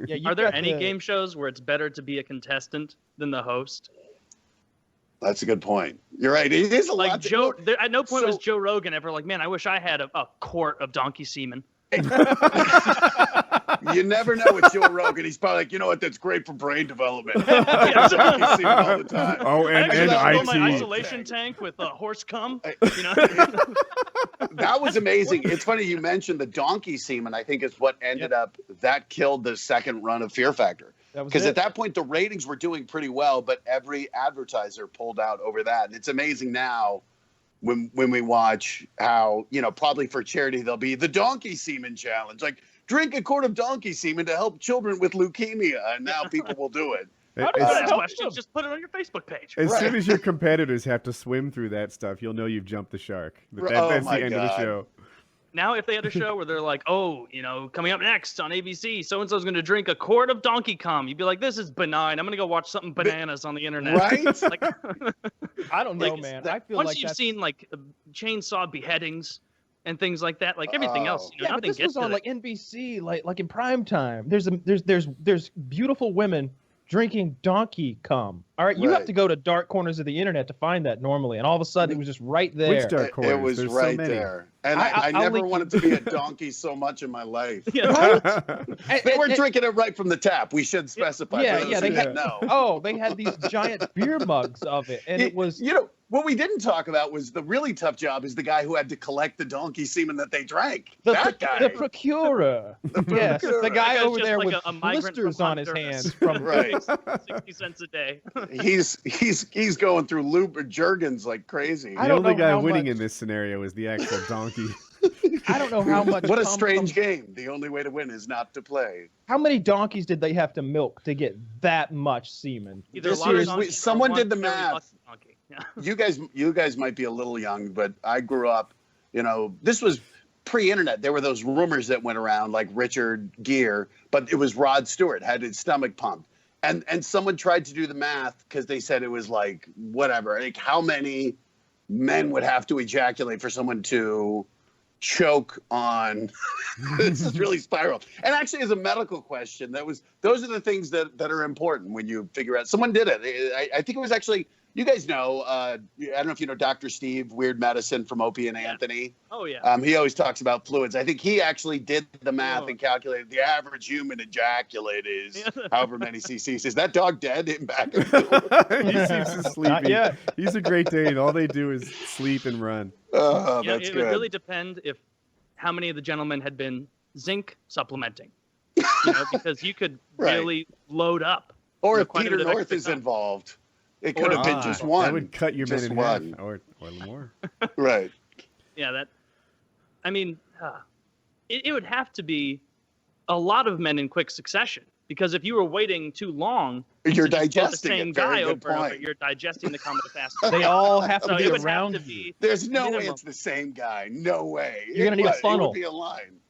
Yeah, Are there any game shows where it's better to be a contestant than the host? That's a good point. You're right. It is a Like lot. Joe, at no point was Joe Rogan ever like, man, I wish I had a quart of donkey semen. You never know with Joe Rogan. He's probably like, you know what? That's great for brain development. You see it all the time. Oh, and I IT. my isolation tank with horse cum. You know? That was amazing. It's funny you mentioned the donkey semen. I think is what ended up that killed the second run of Fear Factor. Because at that point the ratings were doing pretty well, but every advertiser pulled out over that. And it's amazing now when we watch how, you know, probably for charity there'll be the donkey semen challenge, like drink a quart of donkey semen to help children with leukemia, and now people will do it. Just put it on your Facebook page. As soon as your competitors have to swim through that stuff, you'll know you've jumped the shark. That's the end of the show. Now, if they had a show where they're like, oh, you know, coming up next on ABC, so-and-so's going to drink a quart of donkey cum. You'd be like, this is benign. I'm going to go watch something bananas on the internet. Right? Like, I don't know, man. I feel once like you've seen, like, chainsaw beheadings and things like that, like everything else, you know, yeah, nothing but this was on, like, it. NBC, like in prime time. There's beautiful women drinking donkey cum. All right, you have to go to dark corners of the internet to find that normally, and all of a sudden it was just right there. Which dark corners? It was There's right so many. there. And I never wanted to be a donkey so much in my life. Yeah. They were drinking it right from the tap. We should specify. Yeah, they had no. Oh, they had these giant beer mugs of it, and it was. You know what we didn't talk about was the really tough job is the guy who had to collect the donkey semen that they drank. That guy, the procurer. Yes, the guy over there like with a migrant blisters from on his Honduras. hands from 60 cents a day. he's going through loop Jergens like crazy. The only guy winning in this scenario is the actual donkey. I don't know how much. What a strange game. The only way to win is not to play. How many donkeys did they have to milk to get that much semen? Someone did the math. Yeah. You guys might be a little young, but I grew up, you know, this was pre-internet. There were those rumors that went around like Richard Gere, but it was Rod Stewart had his stomach pumped. And someone tried to do the math because they said it was like whatever, like how many men would have to ejaculate for someone to choke on. This is really spiraled. And actually, as a medical question, those are the things that are important when you figure out. Someone did it. I think it was actually, you guys know, I don't know if you know Dr. Steve, Weird Medicine from Opie and Anthony. Oh, yeah. He always talks about fluids. I think he actually did the math and calculated the average human ejaculate is however many cc's. Is that dog dead? Him back? He seems sleepy. Yeah, he's a Great Dane. All they do is sleep and run. Oh, yeah, that's it good. would really depend if how many of the gentlemen had been zinc supplementing. You know, because you could really load up. Or if Peter North is involved. It could have been just one. That would cut your men in half, or more. Right. Yeah, that. I mean, it would have to be a lot of men in quick succession, because if you were waiting too long, you're digesting the same it. guy Very good over and over. point. You're digesting the comment fast. They all have to So be it would around. have to be There's no way minimum. it's the same guy. No way. You're gonna need a funnel. It would be a line.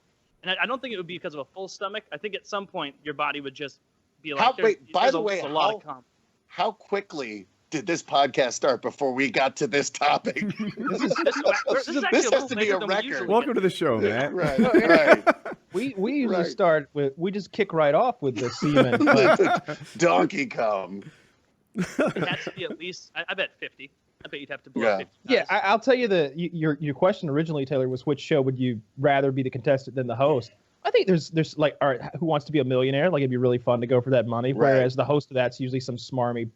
And I don't think it would be because of a full stomach. I think at some point your body would just be like, a lot of cum. How quickly did this podcast start before we got to this topic? This has to be a record. Welcome to the show, Matt. Right. We usually start with, we just kick right off with the semen. But Donkey cum. It has to be at least, I bet 50. I bet you'd have to blow 50. Yeah, I'll tell you your question originally, Taylor, was which show would you rather be the contestant than the host? I think there's like, all right, Who Wants to Be a Millionaire? Like, it'd be really fun to go for that money. Right. Whereas the host of that's usually some smarmy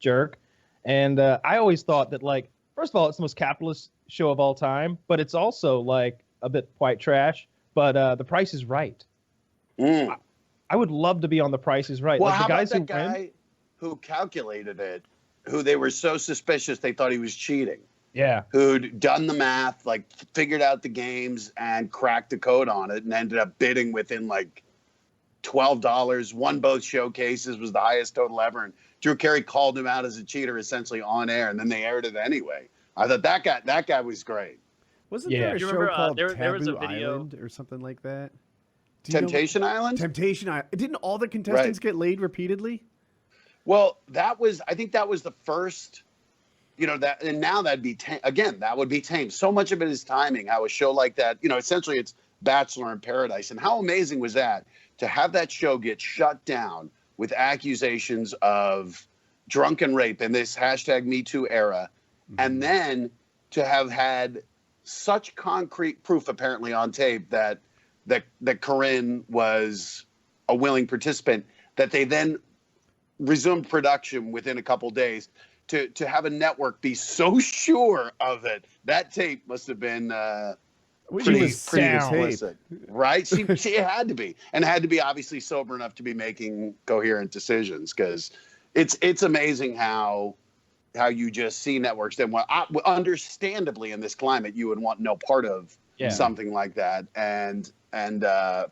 jerk. And I always thought that, like, first of all, it's the most capitalist show of all time, but it's also like a bit white trash. But The Price is Right. I would love to be on The Price is Right. Well, like, how the guys about that guy who calculated it, who they were so suspicious they thought he was cheating? Yeah. Who'd done the math, like figured out the games and cracked the code on it and ended up bidding within like $12, won both showcases, was the highest total ever. And Drew Carey called him out as a cheater essentially on air, and then they aired it anyway. I thought that guy was great. Wasn't there a show called there was a Taboo video Island or something like that? Temptation Island? Temptation Island. Didn't all the contestants get laid repeatedly? Well, I think that was the first, you know, that, and now that'd be, again, that would be tame. So much of it is timing, how a show like that, you know, essentially it's Bachelor in Paradise. And how amazing was that to have that show get shut down with accusations of drunken rape in this #MeToo era, and then to have had such concrete proof, apparently on tape, that Corinne was a willing participant, that they then resumed production within a couple days. To have a network be so sure of it, that tape must have been pretty explicit, right? She had to be, and had to be obviously sober enough to be making coherent decisions, because it's amazing how you just see networks that want, understandably in this climate, you would want no part of something like that, and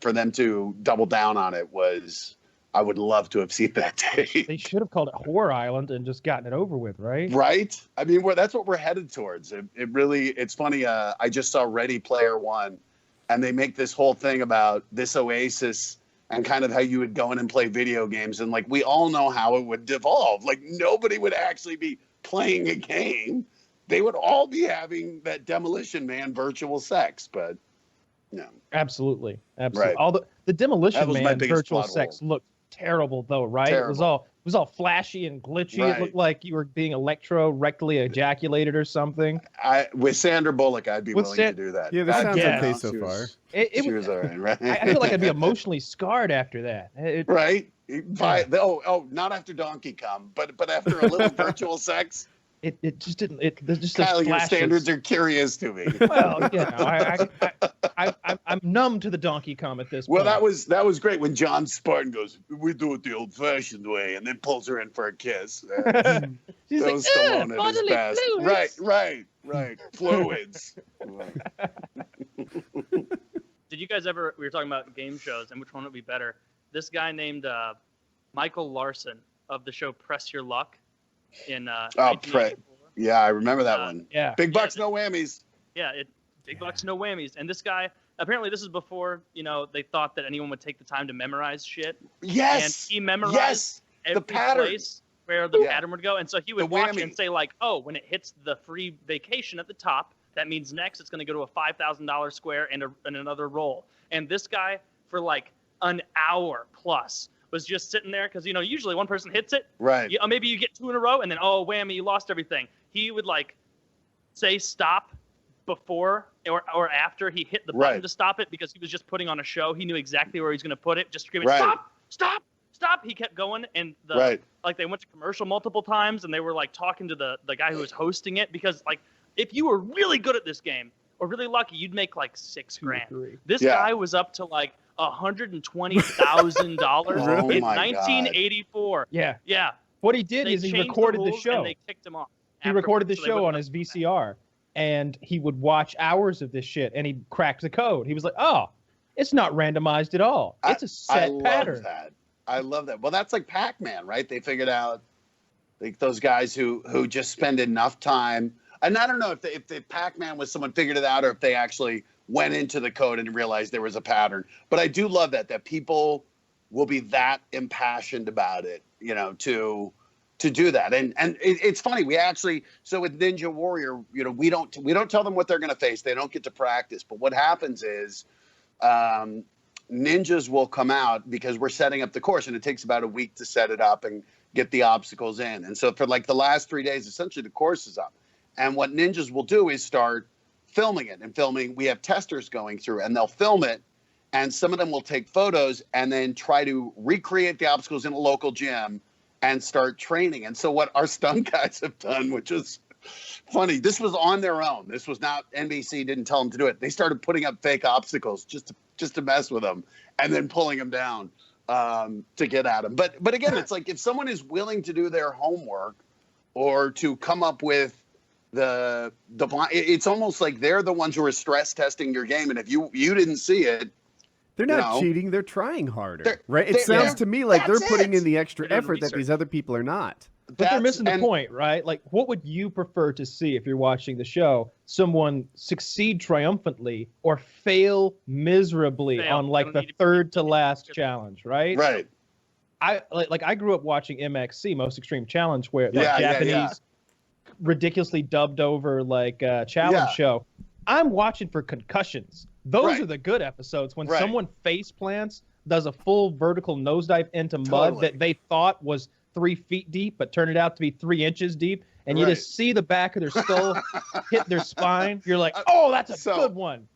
for them to double down on it was. I would love to have seen that tape. They should have called it Horror Island and just gotten it over with, right? Right. I mean, that's what we're headed towards. It's funny. I just saw Ready Player One, and they make this whole thing about this oasis and kind of how you would go in and play video games. And like, we all know how it would devolve. Like, nobody would actually be playing a game. They would all be having that Demolition Man virtual sex, but no. Absolutely. Right. All the Demolition Man virtual plot sex hole. looked terrible though, right? Terrible. It was all flashy and glitchy. Right. It looked like you were being rectally ejaculated or something. With Sandra Bullock, I'd be willing to do that. Yeah, that sounds okay so far. She was all right. I feel like I'd be emotionally scarred after that. Right? Not after Donkey Kong, but after a little virtual sex. It just didn't. There's just Kyle, your flashes. standards are curious to me. Well, I'm numb to the Donkey Kong at this point. Well, that was great when John Spartan goes, "We do it the old-fashioned way," and then pulls her in for a kiss. She's that like, was Stallone at his best. fluids. Right. Fluids. Did you guys ever? We were talking about game shows and which one would be better. This guy named Michael Larson of the show Press Your Luck. In yeah, I remember that one. Yeah, big bucks, no whammies. Yeah, big bucks, no whammies. And this guy, apparently, this is before they thought that anyone would take the time to memorize shit. Yes, and he memorized every place where the pattern would go, and so he would watch and say like, oh, when it hits the free vacation at the top, that means next it's going to go to a $5,000 square and another roll. And this guy for like an hour plus. Was just sitting there because usually one person hits it, right? Maybe you get two in a row, and then whammy, you lost everything. He would like say stop before or after he hit the button to stop it because he was just putting on a show. He knew exactly where he was going to put it, just screaming stop. He kept going, and like they went to commercial multiple times, and they were like talking to the guy who was hosting it because like if you were really good at this game or really lucky, you'd make like $6,000. This guy was up to like $120,000 in 1984. Yeah. Yeah. What he did is he recorded the show. And they kicked him off. He recorded the show on his VCR, and he would watch hours of this shit, and he cracked the code. He was like, "Oh, it's not randomized at all. It's a set pattern." I love that. Well, that's like Pac-Man, right? They figured out like those guys who just spend enough time. And I don't know if Pac-Man was someone figured it out or if they actually went into the code and realized there was a pattern. But I do love that people will be that impassioned about it, to do that. And it's funny. We actually, so with Ninja Warrior, we don't tell them what they're going to face. They don't get to practice. But what happens is ninjas will come out because we're setting up the course, and it takes about a week to set it up and get the obstacles in. And so for like the last 3 days, essentially the course is up. And what ninjas will do is start filming it we have testers going through, and they'll film it, and some of them will take photos and then try to recreate the obstacles in a local gym and start training. And so what our stunt guys have done, which is funny, this was on their own. This was not NBC didn't tell them to do it. They started putting up fake obstacles just to mess with them and then pulling them down to get at them. But again, it's like if someone is willing to do their homework or to come up with the it's almost like they're the ones who are stress testing your game, and if you didn't see it, they're not cheating, they're trying harder, right? It sounds to me like they're putting in the extra effort that these other people are not. But they're missing the point, right? Like, what would you prefer to see if you're watching the show? Someone succeed triumphantly or fail miserably on like the third to last challenge, right? Right. I grew up watching MXC, Most Extreme Challenge, where Japanese ridiculously dubbed over like challenge show. I'm watching for concussions. Those are the good episodes when someone face plants does a full vertical nosedive into mud that they thought was 3 feet deep, but turned it out to be 3 inches deep. And you just see the back of their skull hit their spine. You're like, oh, that's a good one.